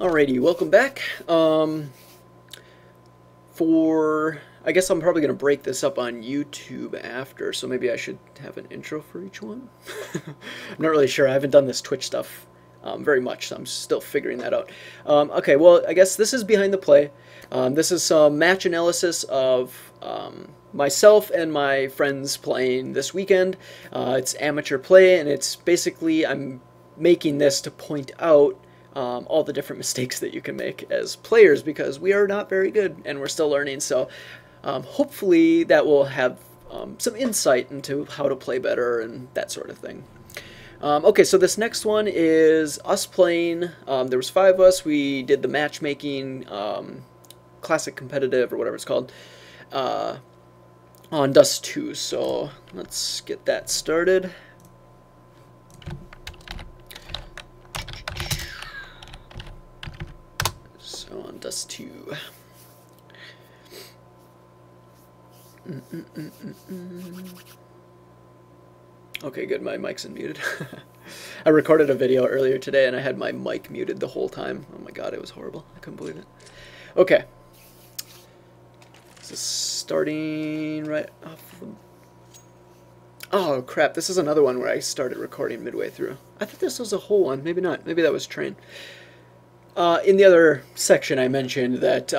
Alrighty, welcome back. I guess I'm probably going to break this up on YouTube after, so maybe I should have an intro for each one. I'm not really sure. I haven't done this Twitch stuff very much, so I'm still figuring that out. Okay, well, I guess this is Behind the Play. This is some match analysis of myself and my friends playing this weekend. It's amateur play, and it's basically, I'm making this to point out all the different mistakes that you can make as players, because we are not very good and we're still learning. So hopefully that will have some insight into how to play better and that sort of thing. Okay, so this next one is us playing. There was 5 of us. We did the matchmaking, classic competitive or whatever it's called, on dust2. So let's get that started. On dust2. Okay, good. My mic's unmuted. I recorded a video earlier today and I had my mic muted the whole time. Oh my god, it was horrible. I couldn't believe it. Okay. This is starting right off the... Oh crap, this is another one where I started recording midway through. I thought this was a whole one. Maybe not. Maybe that was train. In the other section, I mentioned that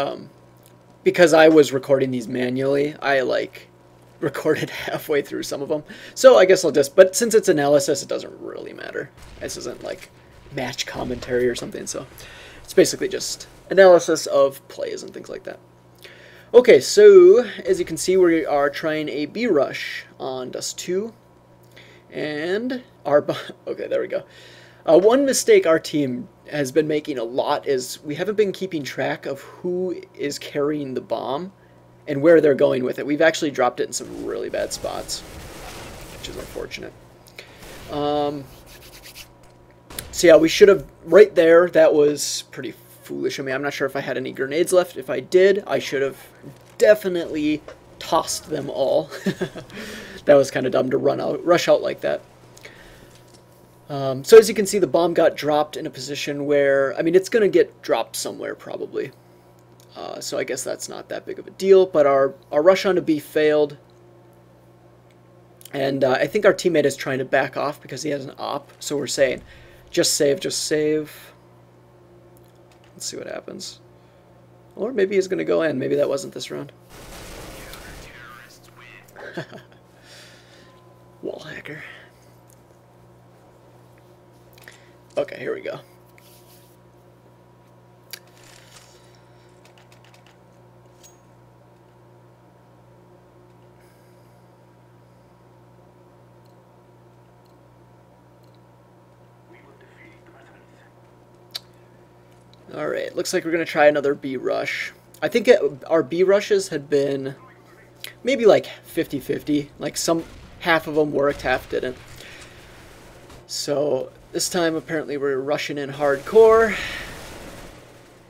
because I was recording these manually, I recorded halfway through some of them. So I guess I'll just, but since it's analysis, it doesn't really matter. This isn't like match commentary or something, so it's basically just analysis of plays and things like that. Okay, so as you can see, we are trying a B rush on dust2, and our, okay, there we go. One mistake our team has been making a lot is we haven't been keeping track of who is carrying the bomb and where they're going with it. We've actually dropped it in some really bad spots, which is unfortunate. So yeah, we should have, right there, that was pretty foolish of me. I'm not sure if I had any grenades left. If I did, I should have definitely tossed them all. That was kind of dumb to rush out like that. So as you can see, the bomb got dropped in a position where, I mean, it's going to get dropped somewhere probably. So I guess that's not that big of a deal, but our rush onto B failed. And I think our teammate is trying to back off because he has an op. So we're saying, just save, just save. Let's see what happens. Or maybe he's going to go in. Maybe that wasn't this round. Wall hacker. Okay, here we go. Alright, looks like we're going to try another B rush. I think our B rushes had been maybe like 50-50. Like half of them worked, half didn't. So this time apparently we're rushing in hardcore.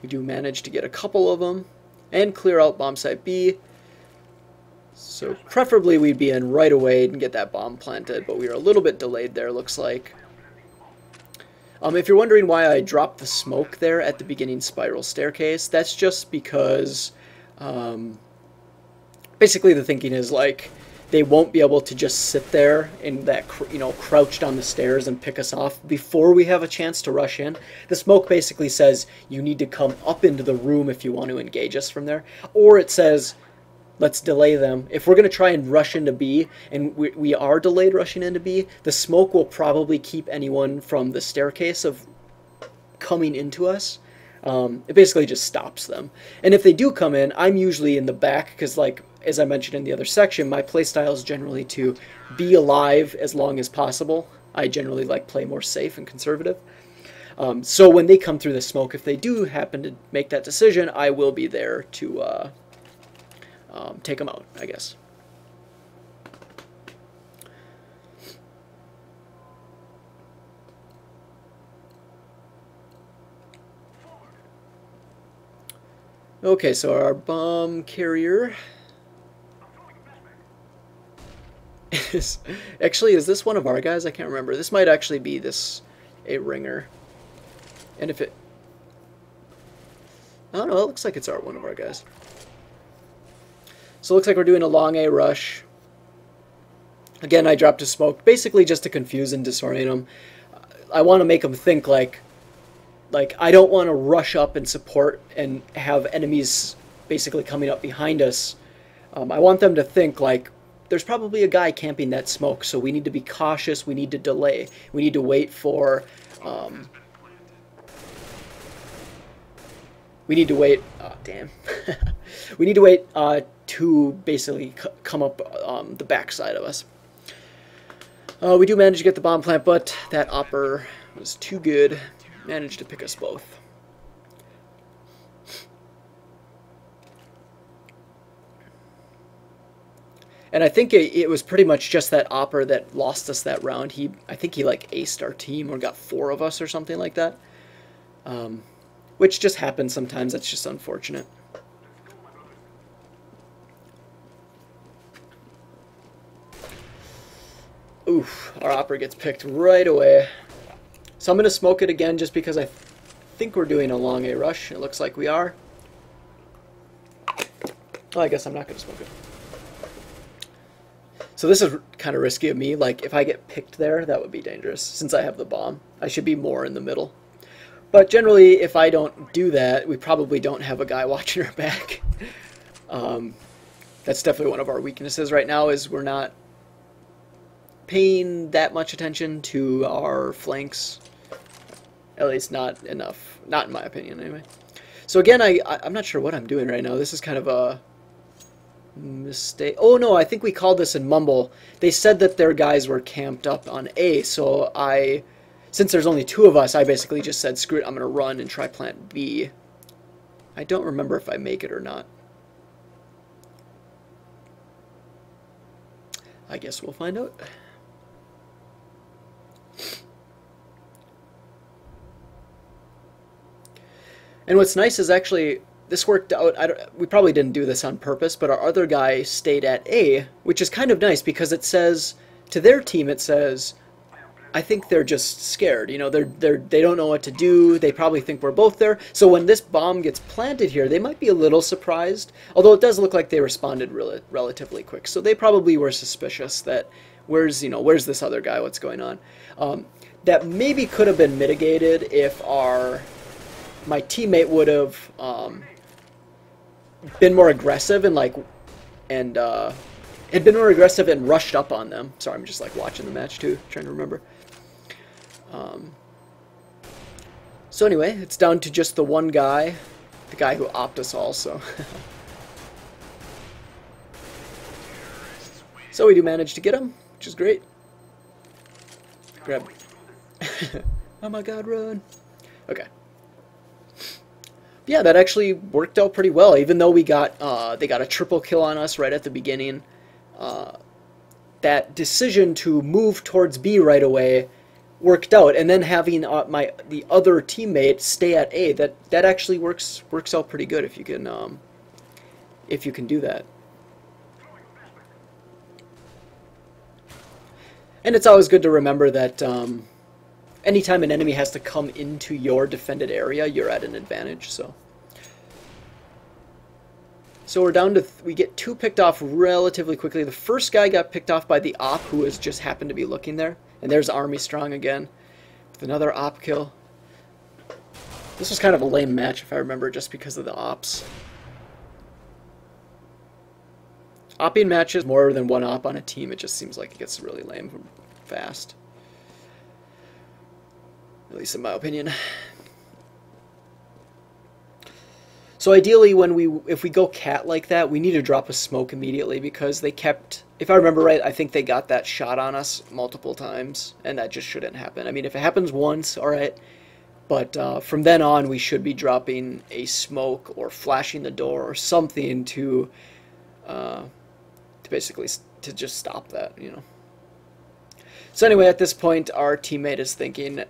We do manage to get a couple of them and clear out bomb site B. So preferably we'd be in right away and get that bomb planted, but we are a little bit delayed there, looks like. If you're wondering why I dropped the smoke there at the beginning spiral staircase, that's just because basically the thinking is like they won't be able to just sit there in that, crouched on the stairs and pick us off before we have a chance to rush in. The smoke basically says you need to come up into the room if you want to engage us from there. Or it says, let's delay them. If we're going to try and rush into B, and we are delayed rushing into B, the smoke will probably keep anyone from the staircase of coming into us. It basically just stops them. And if they do come in, I'm usually in the back because, like, as I mentioned in the other section, my playstyle is generally to be alive as long as possible. I generally like play more safe and conservative. So when they come through the smoke, if they do happen to make that decision, I will be there to take them out, I guess. Okay, so our bomb carrier is... Actually, is this one of our guys? I can't remember. This might actually be a ringer. And if it... no, it looks like it's one of our guys. So it looks like we're doing a long A rush. Again, I dropped a smoke, basically just to confuse and disorient them. I want to make them think like I don't want to rush up and support and have enemies basically coming up behind us. I want them to think like there's probably a guy camping that smoke, so we need to be cautious, we need to delay, we need to wait for... we need to wait... Oh, damn. We need to wait to basically come up the backside of us. We do manage to get the bomb plant, but that opper was too good. Managed to pick us both. And I think it was pretty much just that opper that lost us that round. I think he like aced our team or got 4 of us or something like that. Which just happens sometimes. That's just unfortunate. Oof, our opper gets picked right away. So I'm going to smoke it again just because I think we're doing a long A rush. It looks like we are. Well, I guess I'm not going to smoke it. So this is kind of risky of me. Like, if I get picked there, that would be dangerous. Since I have the bomb, I should be more in the middle. But generally, if I don't do that, we probably don't have a guy watching our back. That's definitely one of our weaknesses right now, is we're not paying that much attention to our flanks. At least not enough. Not in my opinion, anyway. So again, I'm not sure what I'm doing right now. This is kind of a mistake. Oh no, I think we called this in Mumble. They said that their guys were camped up on A, so since there's only 2 of us, I basically just said, screw it, I'm going to run and try plant B. I don't remember if I make it or not. I guess we'll find out. And what's nice is actually, this worked out. We probably didn't do this on purpose, but our other guy stayed at A, which is kind of nice because it says, to their team it says, I think they're just scared. You know, they don't know what to do. They probably think we're both there. So when this bomb gets planted here, they might be a little surprised. Although it does look like they responded relatively quick. So they probably were suspicious that, where's this other guy? What's going on? That maybe could have been mitigated if my teammate would have been more aggressive and had been more aggressive and rushed up on them. Sorry, I'm just like watching the match too, trying to remember. So anyway, it's down to just the one guy, the guy who opped us all. So we do manage to get him, which is great. Grab. Oh my God, run! Okay. Yeah, that actually worked out pretty well. Even though they got a triple kill on us right at the beginning, that decision to move towards B right away worked out, and then having the other teammate stay at A, that actually works out pretty good if you can do that. And it's always good to remember that anytime an enemy has to come into your defended area, you're at an advantage. So we're down to, we get 2 picked off relatively quickly. The first guy got picked off by the op who just happened to be looking there. And there's Army Strong again with another op kill. This was kind of a lame match if I remember, just because of the ops. Opping matches, more than one op on a team, it just seems like it gets really lame fast. At least in my opinion. So ideally, if we go cat like that, we need to drop a smoke immediately, because they kept, if I remember right, I think they got that shot on us multiple times, and that just shouldn't happen. I mean, if it happens once, all right, but from then on, we should be dropping a smoke or flashing the door or something to basically to just stop that, you know. So anyway, at this point, our teammate is thinking,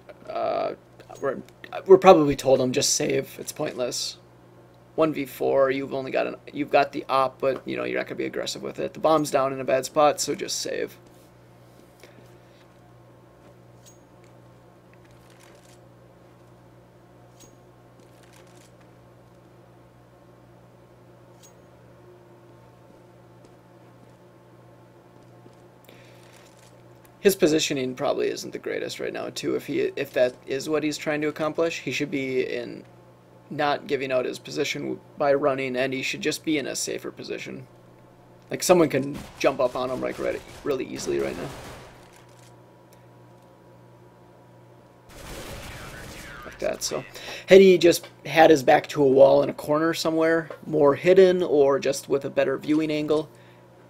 we're probably told him just save. It's pointless. 1v4, you've got the op, but you know you're not gonna be aggressive with it. The bomb's down in a bad spot, so just save. His positioning probably isn't the greatest right now, too. If that is what he's trying to accomplish, he should be in not giving out his position by running, and he should just be in a safer position. Like, someone can jump up on him like really easily right now. Like that. So had he just had his back to a wall in a corner somewhere, more hidden, or just with a better viewing angle,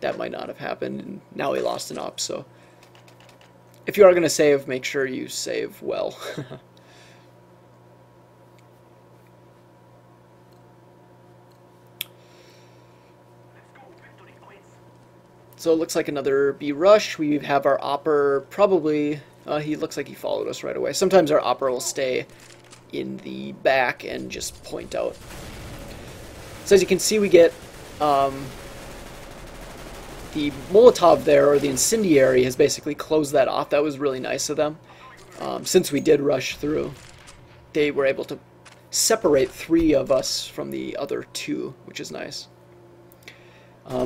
that might not have happened, and now he lost an op. So if you are going to save, make sure you save well. So it looks like another B rush. We have our opper probably, he looks like he followed us right away. Sometimes our opper will stay in the back and just point out. So as you can see, we get the Molotov there, or the incendiary, has basically closed that off. That was really nice of them. Since we did rush through, they were able to separate 3 of us from the other 2, which is nice.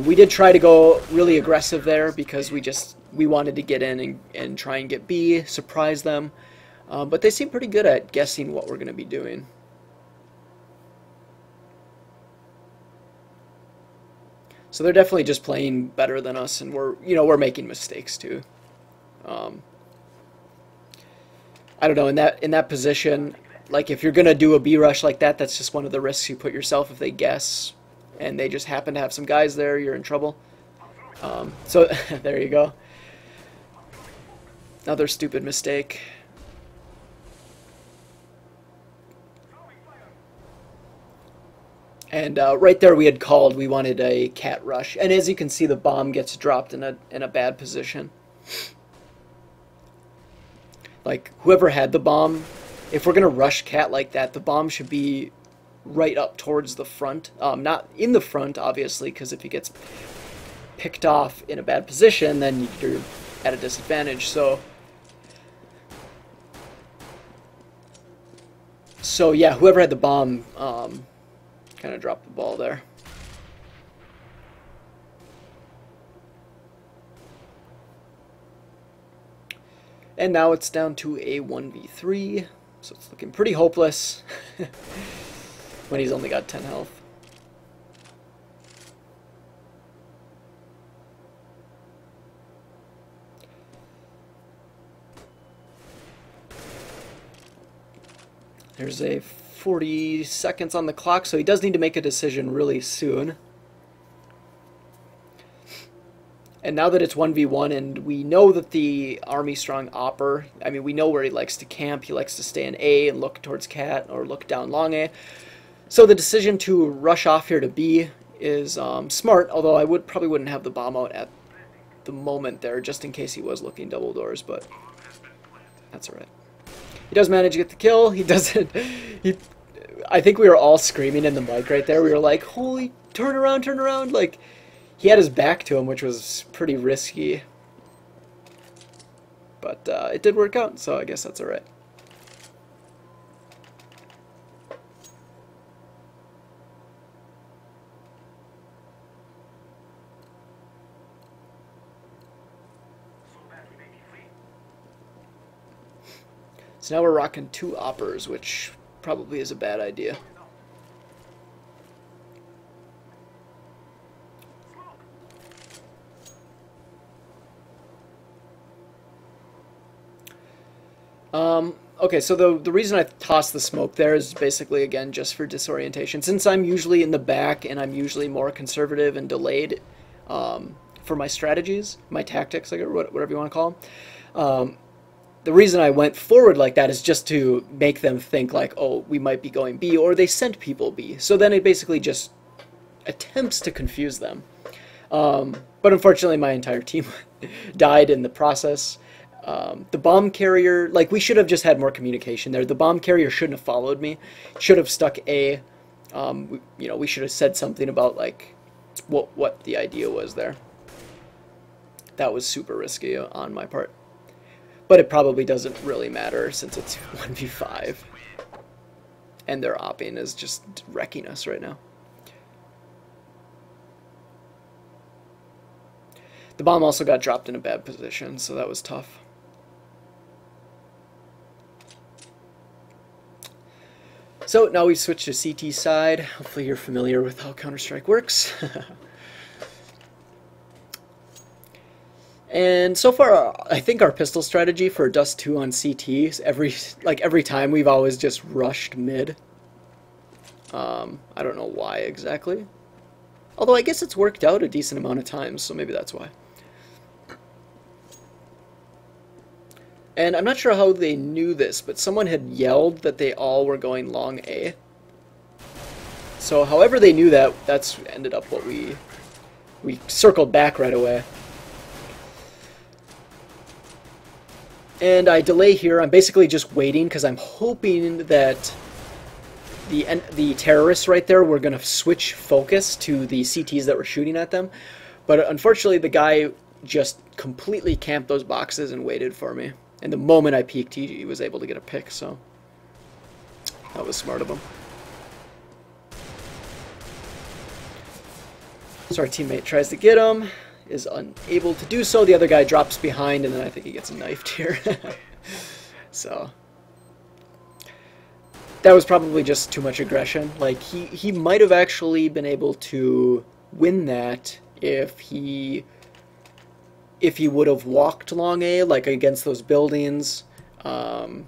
We did try to go really aggressive there because we wanted to get in and try and get B, surprise them. But they seem pretty good at guessing what we're going to be doing. So they're definitely just playing better than us, and we're making mistakes too. I don't know, in that position, like if you're going to do a B rush like that, that's just one of the risks you put yourself. If they guess and they just happen to have some guys there, you're in trouble. So there you go. Another stupid mistake. And right there we had called, we wanted a cat rush. And as you can see, the bomb gets dropped in a bad position. Like, whoever had the bomb, if we're going to rush cat like that, the bomb should be right up towards the front. Not in the front, obviously, because if he gets picked off in a bad position, then you're at a disadvantage. So yeah, whoever had the bomb kind of dropped the ball there. And now it's down to a 1v3, so it's looking pretty hopeless when he's only got 10 health. There's a 40 seconds on the clock, so he does need to make a decision really soon. And now that it's 1v1 and we know that the Army Strong Opper, I mean, we know where he likes to camp. He likes to stay in A and look towards Cat or look down long A. So the decision to rush off here to B is smart, although I probably wouldn't have the bomb out at the moment there, just in case he was looking double doors, but that's alright. He does manage to get the kill. He doesn't... I think we were all screaming in the mic right there. We were like, holy, turn around, turn around. Like, he had his back to him, which was pretty risky. But it did work out, so I guess that's alright. So now we're rocking 2 oppers, which probably is a bad idea. Okay, so the reason I tossed the smoke there is basically, again, just for disorientation. Since I'm usually in the back and I'm usually more conservative and delayed for my strategies, my tactics, like whatever you want to call them, the reason I went forward like that is just to make them think like, oh, we might be going B, or they sent people B. So then it basically just attempts to confuse them. But unfortunately, my entire team died in the process. The bomb carrier, like, we should have just had more communication there. The bomb carrier shouldn't have followed me. Should have stuck A. You know, we should have said something about, like, what the idea was there. That was super risky on my part. But it probably doesn't really matter since it's 1v5. And their opping is just wrecking us right now. The bomb also got dropped in a bad position, so that was tough. So now we've switched to CT side. Hopefully you're familiar with how Counter-Strike works. And so far, I think our pistol strategy for dust2 on CT, every time we've always just rushed mid. I don't know why exactly. Although I guess it's worked out a decent amount of times, so maybe that's why. And I'm not sure how they knew this, but someone had yelled that they all were going long A. So however they knew that, that's ended up what we circled back right away. And I delay here. I'm basically just waiting because I'm hoping that the terrorists right there were going to switch focus to the CTs that were shooting at them. But unfortunately, the guy just completely camped those boxes and waited for me. And the moment I peeked, he was able to get a pick, so that was smart of him. So our teammate tries to get him, is unable to do so. The other guy drops behind, and then I think he gets knifed here. So that was probably just too much aggression. Like, he might have actually been able to win that if he would have walked long A, like against those buildings, and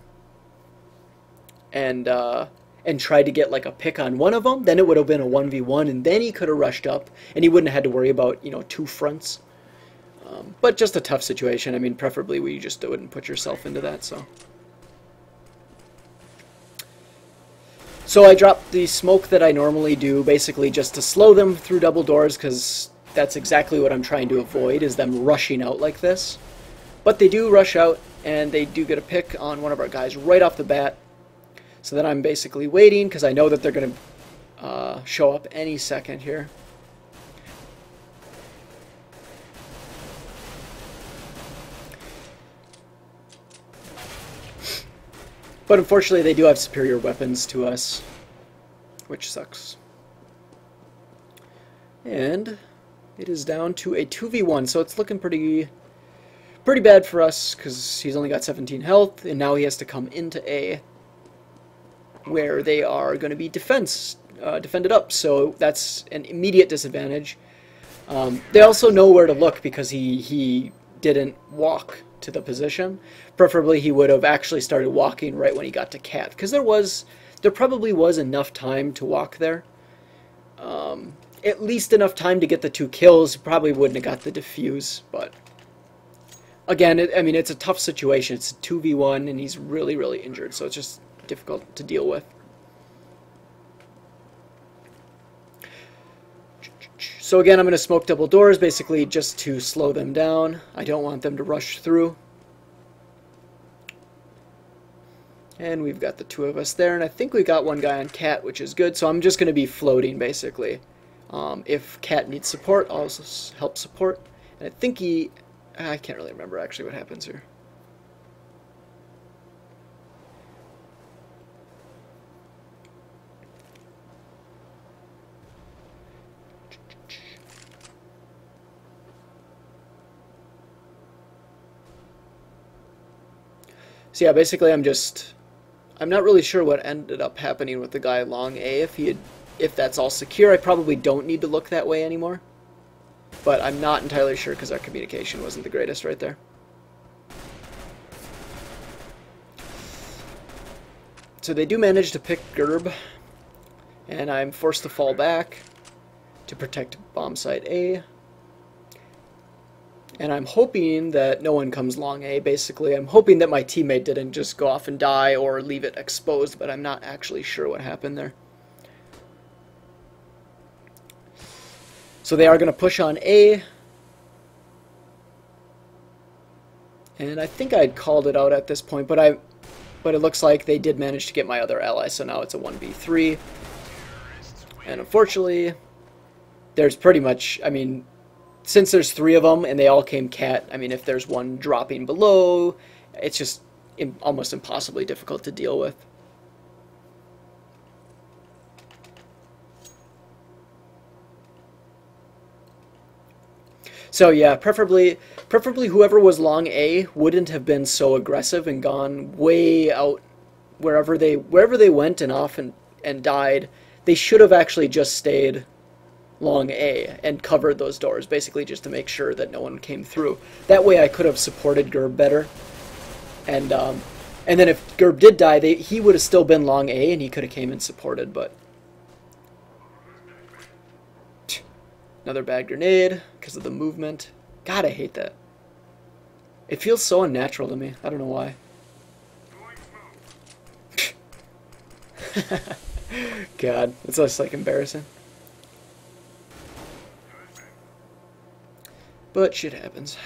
tried to get like a pick on one of them, then it would have been a 1v1, and then he could have rushed up, and he wouldn't have had to worry about, you know, two fronts. But just a tough situation. I mean, preferably we just wouldn't put yourself into that, so. So I dropped the smoke that I normally do, basically just to slow them through double doors, because that's exactly what I'm trying to avoid, is them rushing out like this. But they do rush out, and they do get a pick on one of our guys right off the bat. So then I'm basically waiting, because I know that they're going to show up any second here. But unfortunately, they do have superior weapons to us, which sucks. And it is down to a 2v1, so it's looking pretty bad for us, because he's only got 17 health, and now he has to come into A, where they are going to be defended up, so that's an immediate disadvantage. They also know where to look, because he didn't walk to the position. Preferably he would have actually started walking right when he got to Cat, because there probably was enough time to walk there. At least enough time to get the 2 kills. Probably wouldn't have got the defuse, but again, I mean, it's a tough situation. It's a 2v1, and he's really, really injured, so it's just difficult to deal with. So again, I'm going to smoke double doors, basically just to slow them down. I don't want them to rush through. And we've got the 2 of us there, and I think we got one guy on Cat, which is good, so I'm just going to be floating, basically. If Cat needs support, I'll also help support. And I think I can't really remember actually what happens here. So yeah, basically I'm not really sure what ended up happening with the guy long A. If that's all secure, I probably don't need to look that way anymore. But I'm not entirely sure, because our communication wasn't the greatest right there. So they do manage to pick Gerb, and I'm forced to fall back to protect bomb site A. And I'm hoping that no one comes long A, basically. I'm hoping that my teammate didn't just go off and die or leave it exposed, but I'm not actually sure what happened there. So they are going to push on A. And I think I'd called it out at this point, but it looks like they did manage to get my other ally, so now it's a 1v3. And unfortunately, there's pretty much, I mean, since there's 3 of them and they all came Cat, I mean, if there's one dropping below, it's just almost impossibly difficult to deal with. So yeah, preferably whoever was long A wouldn't have been so aggressive and gone way out wherever they went and off and died. They should have actually just stayed long A and covered those doors, basically just to make sure that no one came through. That way I could have supported Gerb better. And then if Gerb did die, he would have still been long A and he could have came and supported, but another bad grenade because of the movement. God, I hate that. It feels so unnatural to me. I don't know why. God, it's just like embarrassing. But shit happens.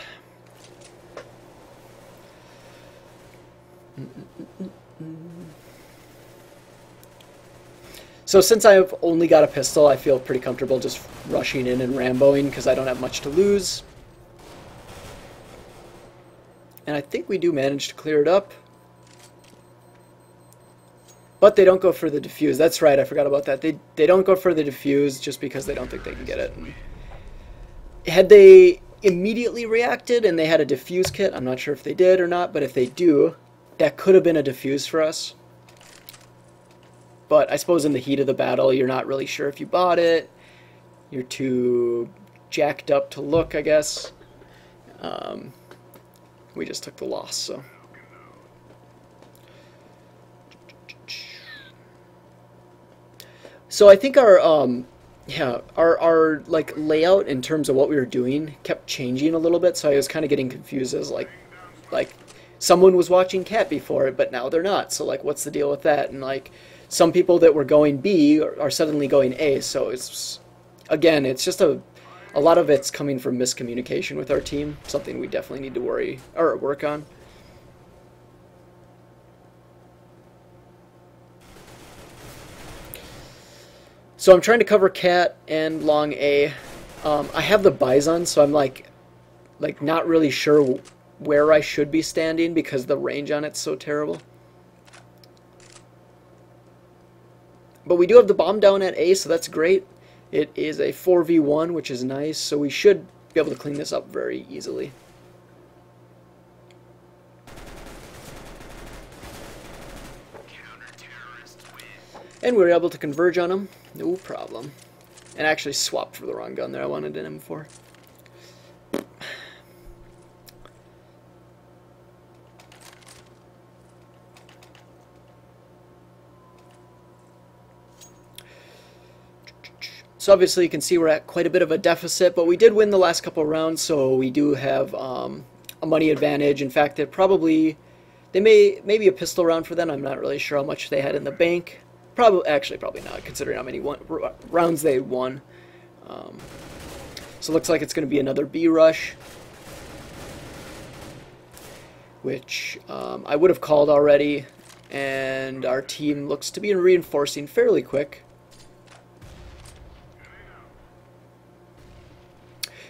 So since I've only got a pistol, I feel pretty comfortable just rushing in and Ramboing because I don't have much to lose. And I think we do manage to clear it up. But they don't go for the defuse. That's right, I forgot about that. They don't go for the defuse just because they don't think they can get it. And had they immediately reacted and they had a defuse kit, I'm not sure if they did or not, but if they do, that could have been a defuse for us. But I suppose in the heat of the battle, you're not really sure if you bought it. You're too jacked up to look, I guess. We just took the loss, so. So I think our like layout in terms of what we were doing kept changing a little bit. So I was kind of getting confused as like someone was watching Cat before it, but now they're not. So like, what's the deal with that? And like, some people that were going B are suddenly going A. So it's, again, it's just a lot of it's coming from miscommunication with our team. Something we definitely need to work on. So I'm trying to cover Cat and long A. I have the Bison, so I'm like not really sure where I should be standing because the range on it's so terrible. But we do have the bomb down at A, so that's great. It is a 4v1, which is nice, so we should be able to clean this up very easily. And we were able to converge on him, no problem. And I actually swapped for the wrong gun there, I wanted an M4. So obviously you can see we're at quite a bit of a deficit, but we did win the last couple of rounds, so we do have a money advantage. In fact, they may be a pistol round for them. I'm not really sure how much they had in the bank. Probably not, considering how many rounds they won. So it looks like it's going to be another B rush, which I would have called already, and our team looks to be reinforcing fairly quick.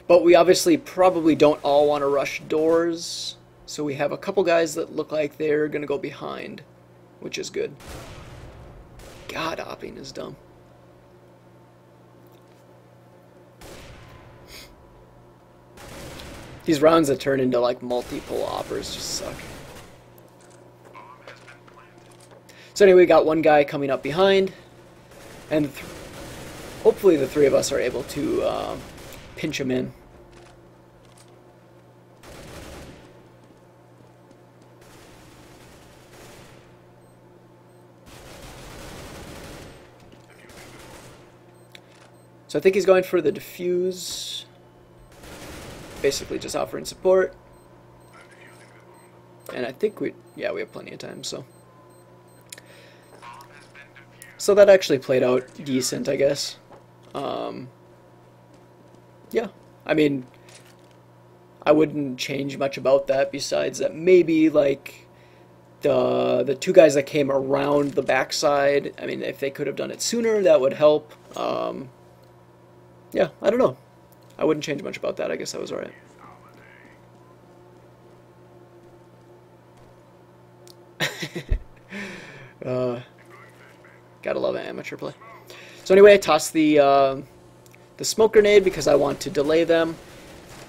But we obviously probably don't all want to rush doors, so we have a couple guys that look like they're going to go behind, which is good. God, opping is dumb. These rounds that turn into like multiple oppers just suck. So anyway, we got one guy coming up behind, and hopefully the three of us are able to pinch him in. So I think he's going for the defuse, basically just offering support. And I think we have plenty of time, so that actually played out decent, I guess. Yeah, I mean, I wouldn't change much about that besides that maybe like the two guys that came around the backside, I mean, if they could have done it sooner, that would help. Yeah, I don't know. I wouldn't change much about that. I guess that was alright. Gotta love an amateur play. So anyway, I tossed the smoke grenade because I want to delay them.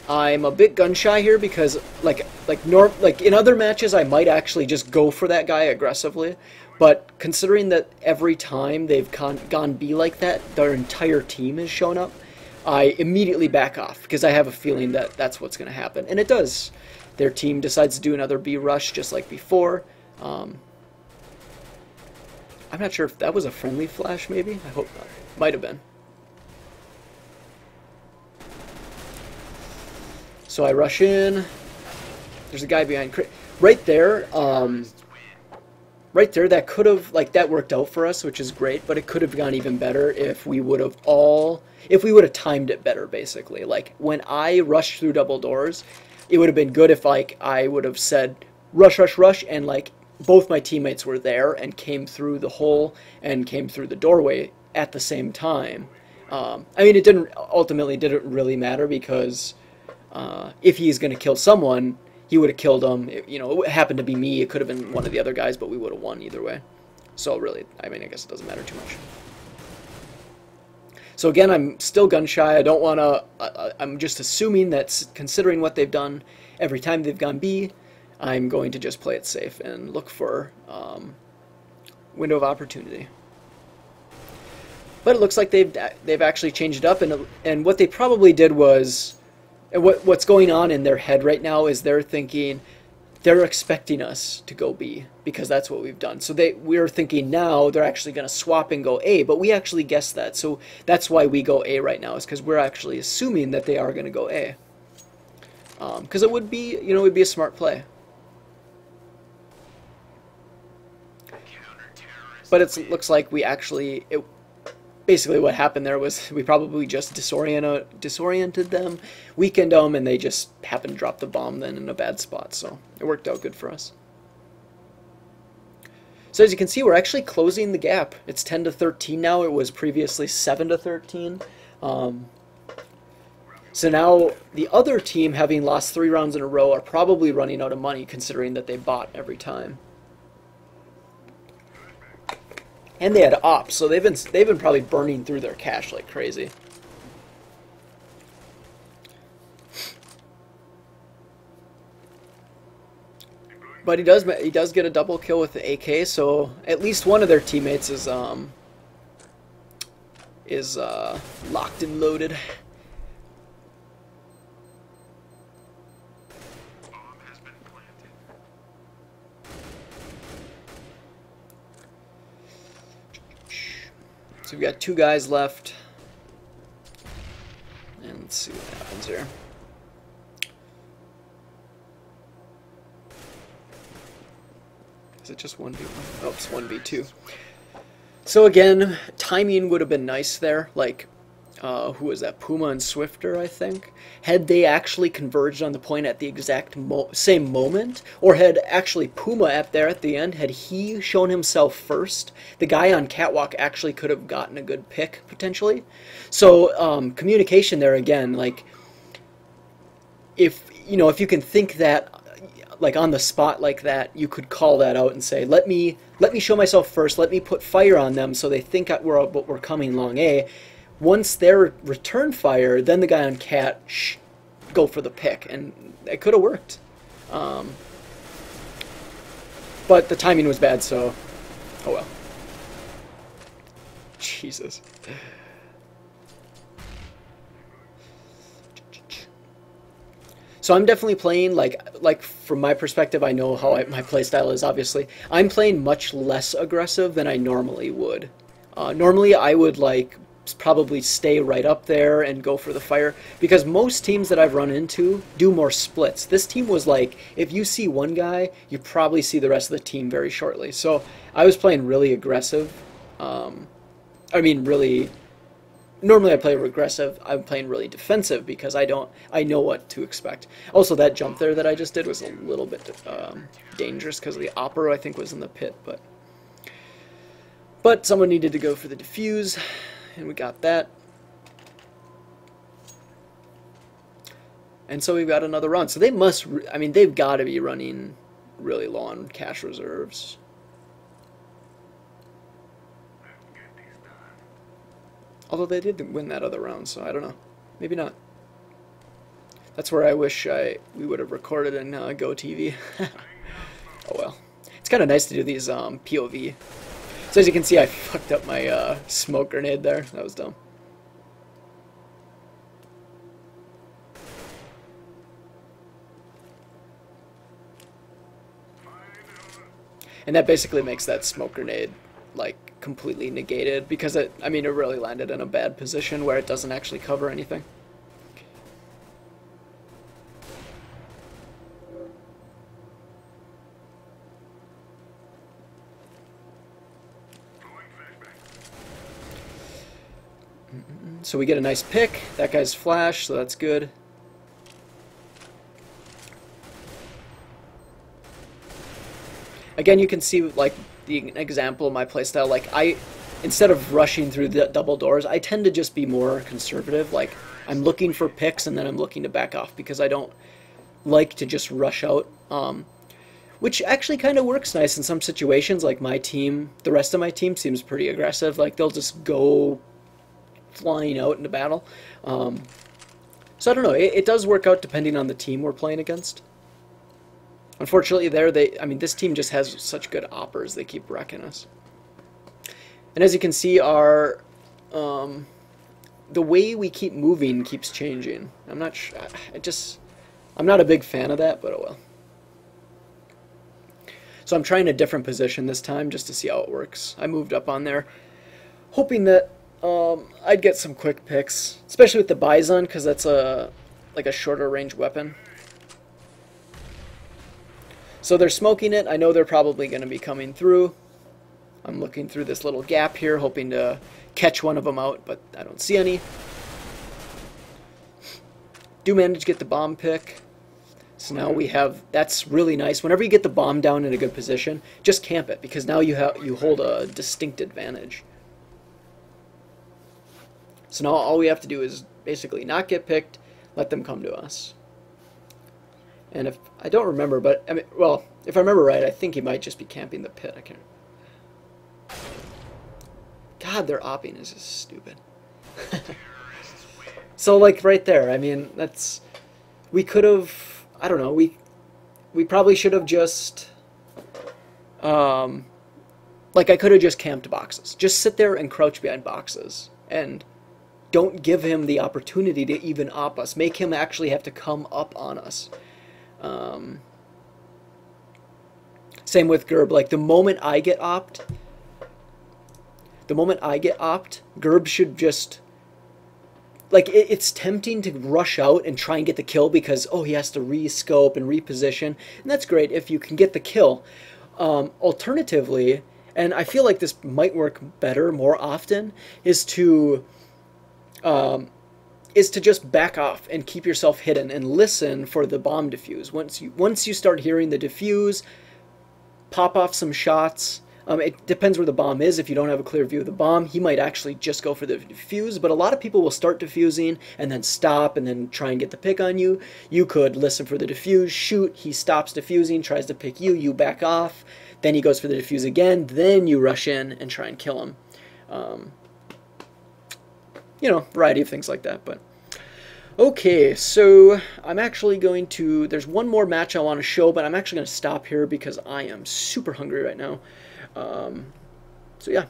I'm a bit gun shy here because like in other matches I might actually just go for that guy aggressively, but considering that every time they've gone B like that, their entire team has shown up, I immediately back off because I have a feeling that that's what's going to happen, and it does. Their team decides to do another B rush just like before. I'm not sure if that was a friendly flash, maybe? I hope not. Might have been. So I rush in. There's a guy behind. Right there, right there, that could have, like, that worked out for us, which is great, but it could have gone even better if we would have timed it better, basically. Like, when I rushed through double doors, it would have been good if, like, I would have said, rush, rush, rush, and, like, both my teammates were there and came through the hole and came through the doorway at the same time. I mean, it ultimately didn't really matter because if he's going to kill someone, he would have killed him. You know, it happened to be me. It could have been one of the other guys, but we would have won either way. So really, I mean, I guess it doesn't matter too much. So again, I'm still gun shy. I don't want to. I'm just assuming that considering what they've done every time they've gone B, I'm going to just play it safe and look for window of opportunity. But it looks like they've actually changed it up, and what they probably did was. And what's going on in their head right now is they're thinking, they're expecting us to go B because that's what we've done. So we're thinking now they're actually going to swap and go A, but we actually guessed that. So that's why we go A right now, is because we're actually assuming that they are going to go A. Because it would be, you know, it would be a smart play. But it looks like we actually... Basically what happened there was we probably just disoriented them, weakened them, and they just happened to drop the bomb then in a bad spot, so it worked out good for us. So as you can see, we're actually closing the gap. It's 10 to 13 now. It was previously 7 to 13. So now the other team, having lost 3 rounds in a row, are probably running out of money considering that they bought every time. And they had ops, so they've been probably burning through their cash like crazy. But he does get a double kill with the AK, so at least one of their teammates is locked and loaded. So we've got 2 guys left. And let's see what happens here. Is it just 1v1? Oh, it's 1v2. So again, timing would have been nice there. Like, who was that? Puma and Swifter, I think. Had they actually converged on the point at the exact same moment, or had actually Puma at the end, had he shown himself first, the guy on Catwalk actually could have gotten a good pick, potentially. So, communication there again, like, if you can think that, like, on the spot like that, you could call that out and say, let me show myself first, let me put fire on them so they think we're coming long A. Once their return fire, then the guy on Cat go for the pick, and it could have worked. But the timing was bad, so oh well. Jesus. So I'm definitely playing, like from my perspective, I know how my playstyle is, obviously. I'm playing much less aggressive than I normally would. Normally I would, like, probably stay right up there and go for the fire, because most teams that I've run into do more splits. This team was like, if you see one guy, you probably see the rest of the team very shortly. So I was playing really aggressive. Normally I play aggressive. I'm playing really defensive because I know what to expect. Also, that jump there that I just did was a little bit dangerous because the opera, I think, was in the pit, but someone needed to go for the defuse, and we got that. And so we've got another round. So they must, I mean, they've got to be running really low on cash reserves. Although they did win that other round, so I don't know. Maybe not. That's where I wish we would have recorded in Go TV. Oh well. It's kind of nice to do these POV. So as you can see, I fucked up my smoke grenade there. That was dumb. And that basically makes that smoke grenade like completely negated because it really landed in a bad position where it doesn't actually cover anything. So we get a nice pick. That guy's flash, so that's good. Again, you can see like the example of my playstyle. Like instead of rushing through the double doors, I tend to just be more conservative. Like I'm looking for picks and then I'm looking to back off because I don't like to just rush out. Which actually kind of works nice in some situations. Like my team, the rest of my team seems pretty aggressive. Like they'll just go flying out into battle. So I don't know. It does work out depending on the team we're playing against. Unfortunately, this team just has such good oppers. They keep wrecking us. And as you can see, our the way we keep moving keeps changing. I'm not sure. I'm not a big fan of that, but oh well. So I'm trying a different position this time just to see how it works. I moved up on there, hoping that I'd get some quick picks, especially with the Bison, because that's like a shorter range weapon. So they're smoking it. I know they're probably going to be coming through. I'm looking through this little gap here, hoping to catch one of them out, but I don't see any. Do manage to get the bomb pick. So now we have, that's really nice. Whenever you get the bomb down in a good position, just camp it, because now you hold a distinct advantage. So now all we have to do is basically not get picked, let them come to us. And if I don't remember, but well, if I remember right, I think he might just be camping the pit. I can't. God, their opping is just stupid. So like right there, we could have. I don't know. We probably should have just. Like I could have just camped boxes. Just sit there and crouch behind boxes and don't give him the opportunity to even op us. Make him actually have to come up on us. Same with Gerb. Like the moment I get opped, Gerb should just like it's tempting to rush out and try and get the kill because he has to re-scope and reposition, and that's great if you can get the kill. Alternatively, and I feel like this might work better more often, is to just back off and keep yourself hidden and listen for the bomb defuse. Once you start hearing the defuse, pop off some shots. It depends where the bomb is. If you don't have a clear view of the bomb, he might actually just go for the defuse, but a lot of people will start defusing and then stop and then try and get the pick on you. You could listen for the defuse, shoot, he stops defusing, tries to pick you, you back off, then he goes for the defuse again, then you rush in and try and kill him. You know, variety of things like that, but okay, so I'm actually going to, there's one more match I want to show, but I'm actually going to stop here because I am super hungry right now. So yeah,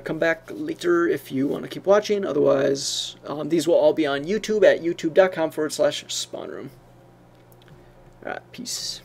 come back later if you want to keep watching. Otherwise, these will all be on YouTube at youtube.com/spawnroom. Alright, peace.